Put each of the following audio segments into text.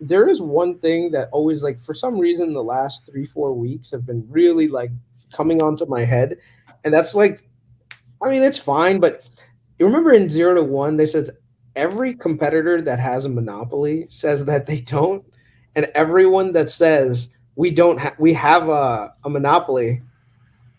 there is one thing that always, like, for some reason the last 3-4 weeks have been really like coming onto my head, and that's like, I mean, it's fine, but you remember in 0 to 1 they said every competitor that has a monopoly says that they don't, and everyone that says we have a monopoly,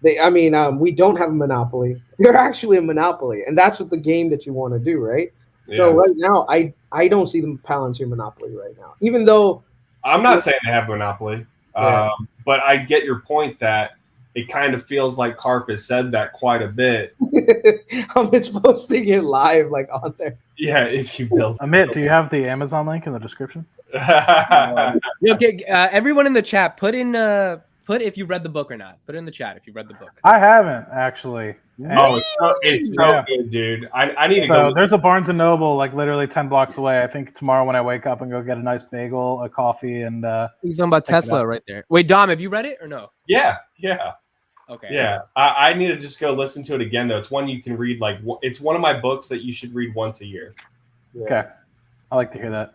we don't have a monopoly. They're actually a monopoly, and that's what the game that you want to do, right? So Yeah. right now, I don't see the Palantir monopoly right now, even though, I'm not saying they have monopoly, yeah, but I get your point that it kind of feels like Carp has said that quite a bit. I'm posting it live like on there. Yeah, if you build. Amit, do you have the Amazon link in the description? Okay, everyone in the chat, put if you read the book or not. Put it in the chat if you read the book. I haven't actually. Oh, it's so good, dude. I need to go. There's a Barnes and Noble like literally 10 blocks away. I think tomorrow when I wake up and go get a nice bagel, a coffee, and he's talking about Tesla right there. Wait, Dom, have you read it or no? Yeah. Okay. Yeah, I need to just go listen to it again though. It's one you can read it's one of my books that you should read once a year. Yeah. Okay, I like to hear that.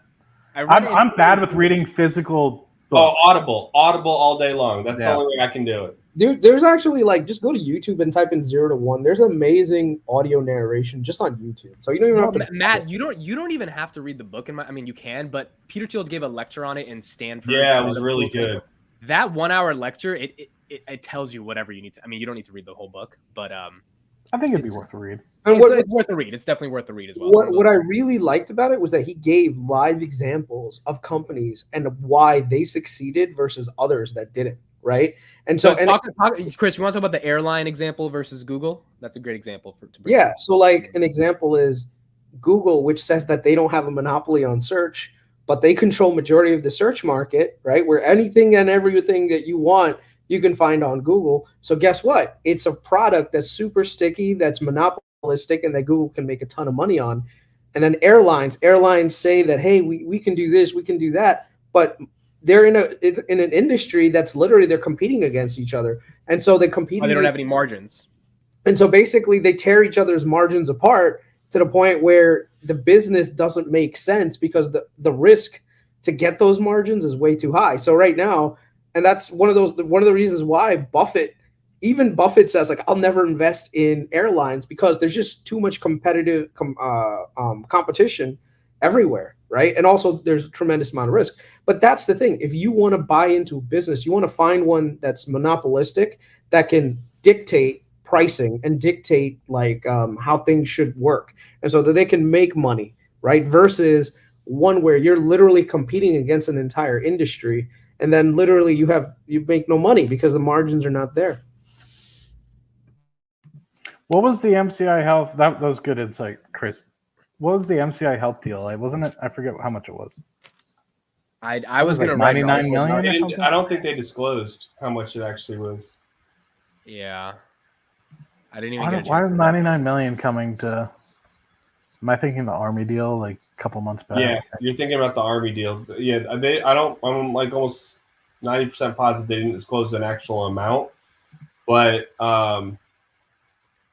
I'm bad with reading physical books. Oh, Audible all day long. That's the only way I can do it. Dude, there's actually, like, just go to YouTube and type in 0 to 1. There's amazing audio narration just on YouTube. So you don't even have to. Matt, you don't even have to read the book. You can, but Peter Thiel gave a lecture on it in Stanford. Yeah, it was really good. That 1 hour lecture, it tells you whatever you need to. You don't need to read the whole book, but I think it'd be worth a read. And it's worth a read. It's definitely worth a read as well. What I really liked about it was that he gave live examples of companies and why they succeeded versus others that didn't, right? And so, Chris, you want to talk about the airline example versus Google? That's a great example to bring up. So like an example is Google, which says that they don't have a monopoly on search, but they control majority of the search market, right? Where anything and everything that you want, you can find on Google. So guess what? It's a product that's super sticky, that's monopolistic, and that Google can make a ton of money on. And then airlines say that, hey, we can do this, we can do that, but they're in an industry that's literally they're competing against each other, and so they compete. They don't have any margins, and so basically they tear each other's margins apart to the point where the business doesn't make sense because the risk to get those margins is way too high. So right now, and that's one of the reasons why Buffett says, like, I'll never invest in airlines because there's just too much competitive competition everywhere, right? And also there's a tremendous amount of risk. But that's the thing. If you want to buy into a business, you want to find one that's monopolistic, that can dictate pricing and dictate like how things should work, and so that they can make money, right? Versus one where you're literally competing against an entire industry, and then literally you make no money because the margins are not there. What was the MCI Health? That was good insight, Chris. What was the MCI Health deal? Like, wasn't it? I forget how much it was. I was going to write 99 million or something? I don't think they disclosed how much it actually was. Yeah. I didn't even Why is 99 million coming to? Am I thinking the Army deal like a couple months back? Yeah, you're thinking about the Army deal. Yeah, I'm like almost 90% positive they didn't disclose an actual amount, but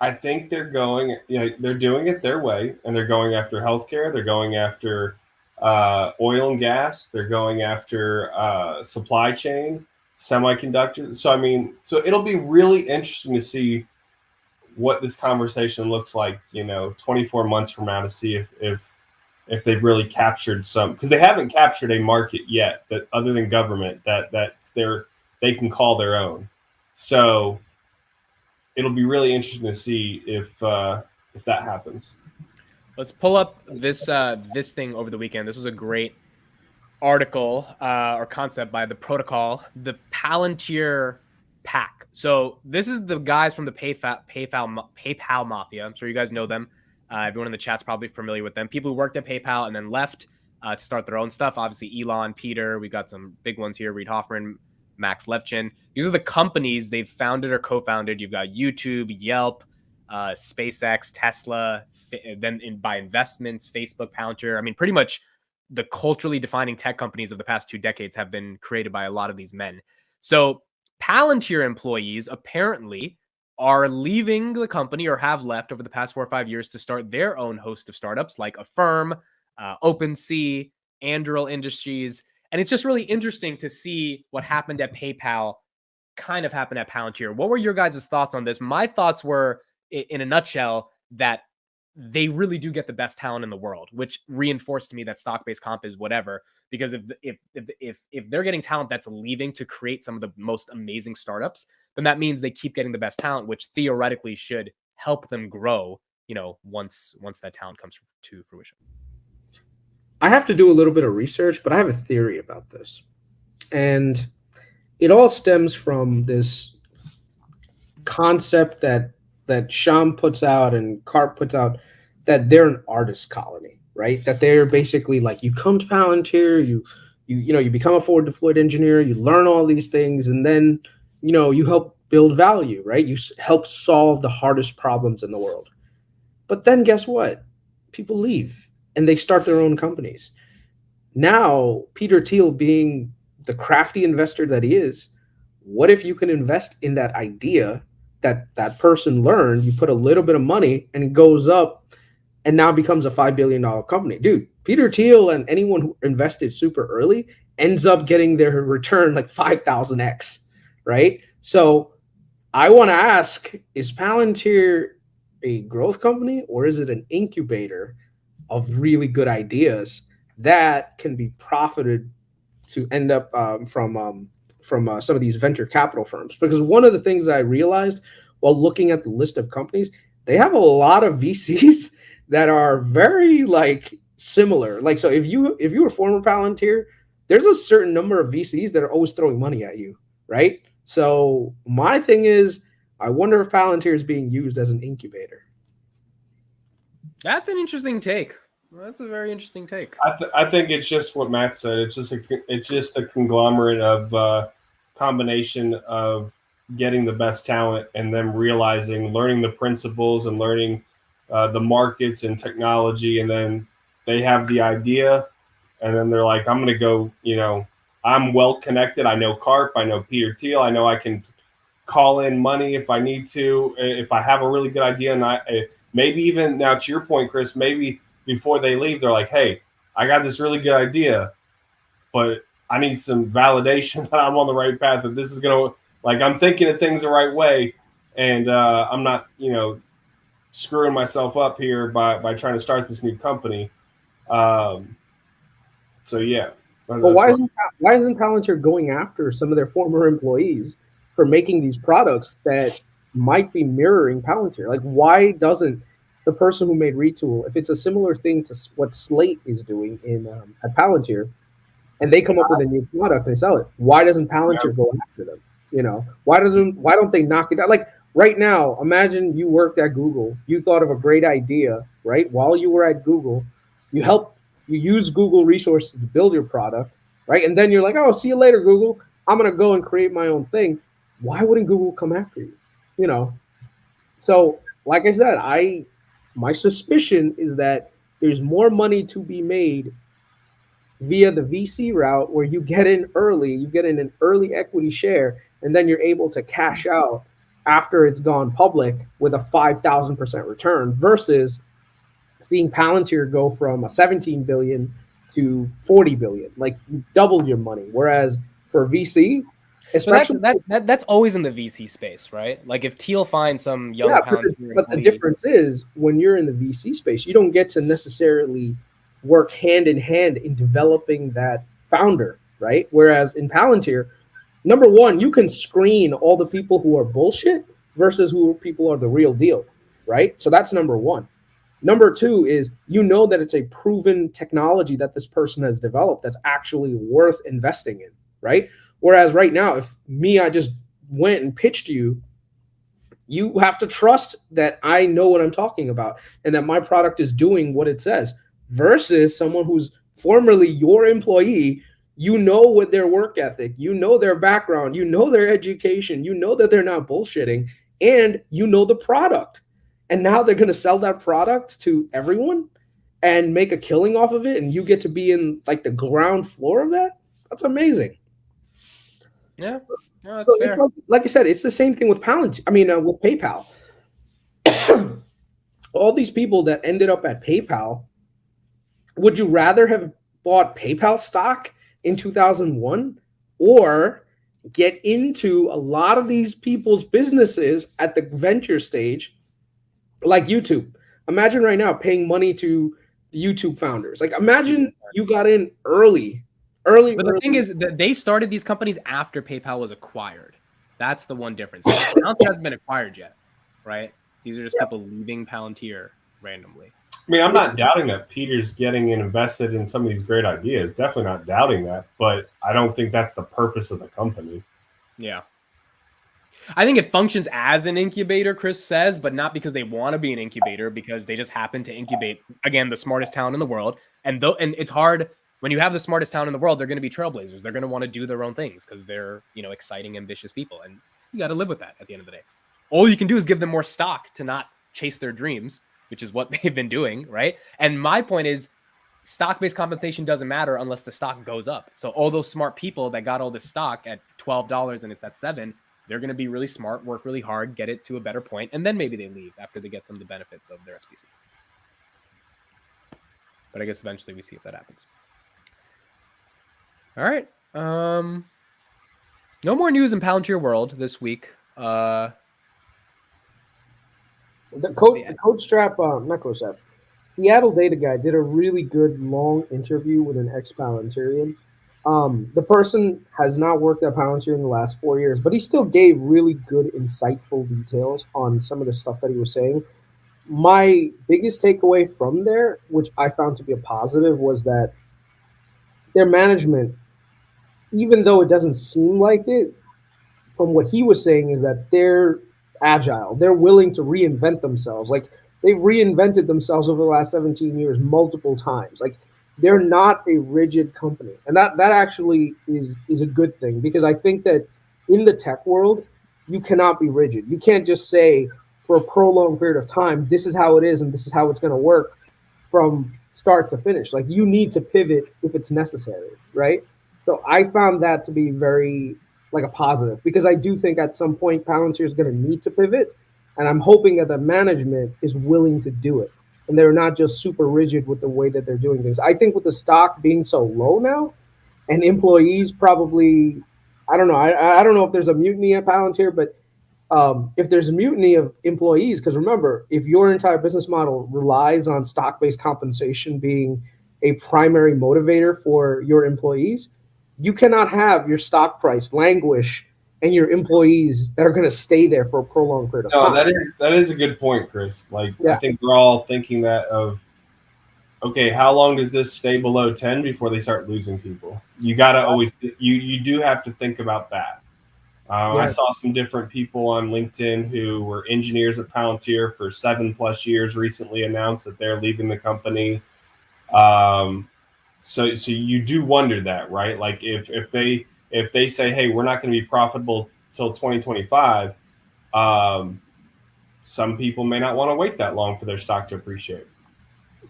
I think they're doing it their way, and they're going after healthcare. They're going after oil and gas. They're going after supply chain, semiconductors. So it'll be really interesting to see what this conversation looks like, 24 months from now, to see if they've really captured some, because they haven't captured a market yet that other than government that's they can call their own. So it'll be really interesting to see if that happens. Let's pull up this thing over the weekend. This was a great article or concept by The Protocol, the Palantir PAC. So this is the guys from the PayPal Mafia. I'm sure you guys know them. Everyone in the chat's probably familiar with them. People who worked at PayPal and then left to start their own stuff. Obviously, Elon, Peter. We got some big ones here. Reid Hoffman, Max Levchin. These are the companies they've founded or co-founded. You've got YouTube, Yelp, SpaceX, Tesla. Then by investments, Facebook, Palantir. Pretty much the culturally defining tech companies of the past 2 decades have been created by a lot of these men. So Palantir employees apparently are leaving the company or have left over the past 4 or 5 years to start their own host of startups like Affirm, OpenSea, Anduril Industries. And it's just really interesting to see what happened at PayPal kind of happened at Palantir. What were your guys' thoughts on this? My thoughts were, in a nutshell, that they really do get the best talent in the world, which reinforced to me that stock-based comp is whatever. Because if they're getting talent that's leaving to create some of the most amazing startups, then that means they keep getting the best talent, which theoretically should help them grow, once that talent comes to fruition. I have to do a little bit of research, but I have a theory about this. And it all stems from this concept that Sham puts out and Karp puts out, that they're an artist colony, right? That they're basically like, you come to Palantir, you become a forward deployed engineer, you learn all these things, and then you help build value, right? You help solve the hardest problems in the world. But then guess what? People leave and they start their own companies. Now, Peter Thiel, being the crafty investor that he is, what if you can invest in that idea that person learned, you put a little bit of money and it goes up and now becomes a $5 billion company? Dude, Peter Thiel and anyone who invested super early ends up getting their return like 5,000x, right? So I want to ask, is Palantir a growth company or is it an incubator of really good ideas that can be profited to end up from some of these venture capital firms? Because one of the things that I realized while looking at the list of companies, they have a lot of VCs that are very similar. Like, so if you were former Palantir, there's a certain number of VCs that are always throwing money at you, right? So my thing is, I wonder if Palantir is being used as an incubator. That's an interesting take. That's a very interesting take. I think it's just what Matt said. It's just a conglomerate of combination of getting the best talent and them learning the principles and learning the markets and technology, and then they have the idea, and then they're like, I'm going to go. I'm well connected. I know Karp. I know Peter Thiel. I know I can call in money if I need to. If I have a really good idea, and maybe even now, to your point, Chris, maybe before they leave, they're like, hey, I got this really good idea, but I need some validation that I'm on the right path, that this is going to, I'm thinking of things the right way, and I'm not, screwing myself up here by trying to start this new company. So, yeah. But why isn't Palantir going after some of their former employees for making these products that might be mirroring Palantir? Like, why doesn't the person who made Retool, if it's a similar thing to what Slate is doing at Palantir, and they come up with a new product and sell it, why doesn't Palantir go after them? Why don't they knock it down? Like right now, imagine you worked at Google, you thought of a great idea, right? While you were at Google, you use Google resources to build your product, right? And then you're like, oh, see you later, Google. I'm gonna go and create my own thing. Why wouldn't Google come after you? So like I said, my suspicion is that there's more money to be made via the VC route, where you get in early, you get in an early equity share, and then you're able to cash out after it's gone public with a 5,000% return, versus seeing Palantir go from a 17 billion to 40 billion. Like, you doubled your money. Whereas for VC, especially that's always in the VC space, right? Like if Thiel finds some young Palantir, but the difference is, when you're in the VC space, you don't get to necessarily work hand in hand in developing that founder, right? Whereas in Palantir, number one, you can screen all the people who are bullshit versus who people are the real deal, right? So that's number one. Number two is, that it's a proven technology that this person has developed that's actually worth investing in, right? Whereas right now, I just went and pitched you have to trust that I know what I'm talking about and that my product is doing what it says, versus someone who's formerly your employee. What their work ethic, their background, their education, that they're not bullshitting, and the product. And now they're going to sell that product to everyone and make a killing off of it, and you get to be in the ground floor of that. That's amazing. Yeah, no, that's so fair. It's like I said, it's the same thing with Palantir. With PayPal. All these people that ended up at PayPal, would you rather have bought PayPal stock in 2001, or get into a lot of these people's businesses at the venture stage, like YouTube. Imagine right now paying money to the YouTube founders. Like, imagine you got in early. But the thing is that they started these companies after PayPal was acquired. That's the one difference. Palantir hasn't been acquired yet, right? These are just people leaving Palantir randomly. I mean, I'm not doubting that Peter's getting invested in some of these great ideas. Definitely not doubting that, but I don't think that's the purpose of the company. Yeah. I think it functions as an incubator, Chris says, but not because they want to be an incubator, because they just happen to incubate, again, the smartest talent in the world. And it's hard when you have the smartest talent in the world, they're going to be trailblazers. They're going to want to do their own things because they're, exciting, ambitious people. And you got to live with that at the end of the day. All you can do is give them more stock to not chase their dreams, which is what they've been doing, right? And my point is, stock-based compensation doesn't matter unless the stock goes up. So all those smart people that got all this stock at $12 and it's at $7, they're going to be really smart, work really hard, get it to a better point, and then maybe they leave after they get some of the benefits of their SBC. But I guess eventually we see if that happens. All right. No more news in Palantir World this week. The Coach Strap, not Coach Strap, Seattle Data Guy did a really good long interview with an ex-Palantirian. The person has not worked at Palantir in the last 4 years, but he still gave really good, insightful details on some of the stuff that he was saying. My biggest takeaway from there, which I found to be a positive, was that their management, even though it doesn't seem like it, from what he was saying, is that they're agile. They're willing to reinvent themselves. Like, they've reinvented themselves over the last 17 years multiple times. Like, they're not a rigid company. And that actually is a good thing, because I think that in the tech world, you cannot be rigid. You can't just say for a prolonged period of time, this is how it is and this is how it's going to work from start to finish. Like, you need to pivot if it's necessary, right? So I found that to be very, like, a positive, because I do think at some point Palantir is going to need to pivot, and I'm hoping that the management is willing to do it, and they're not just super rigid with the way that they're doing things. I think with the stock being so low now, and employees probably, I don't know. I don't know if there's a mutiny at Palantir, but if there's a mutiny of employees, because remember, if your entire business model relies on stock-based compensation being a primary motivator for your employees, you cannot have your stock price languish and your employees that are going to stay there for a prolonged period of time. No, that is a good point, Chris. Like, yeah. I think we're all thinking that of, okay, how long does this stay below 10 before they start losing people? You got to always, you do have to think about that. I saw some different people on LinkedIn who were engineers at Palantir for 7+ years recently announced that they're leaving the company. So you do wonder that, right? Like, if they say, hey, we're not going to be profitable till 2025, some people may not want to wait that long for their stock to appreciate,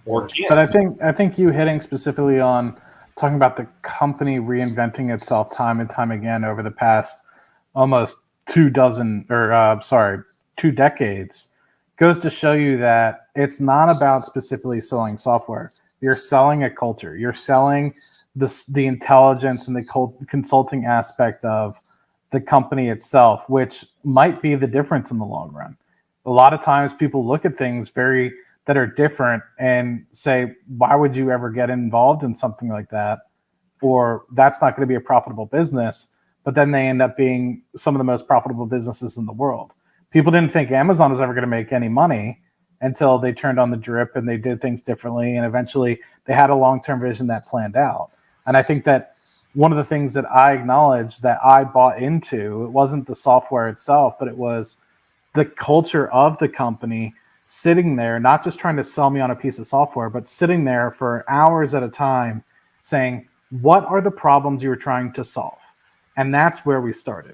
or can't. But I think you hitting specifically on talking about the company reinventing itself time and time again over the past almost 2 decades goes to show you that it's not about specifically selling software. You're selling a culture. You're selling the intelligence and the consulting aspect of the company itself, which might be the difference in the long run. A lot of times people look at things that are different and say, why would you ever get involved in something like that? Or that's not going to be a profitable business. But then they end up being some of the most profitable businesses in the world. People didn't think Amazon was ever going to make any money until they turned on the drip and they did things differently. And eventually they had a long-term vision that planned out. And I think that one of the things that I acknowledge that I bought into, it wasn't the software itself, but it was the culture of the company sitting there, not just trying to sell me on a piece of software, but sitting there for hours at a time saying, what are the problems you're trying to solve? And that's where we started.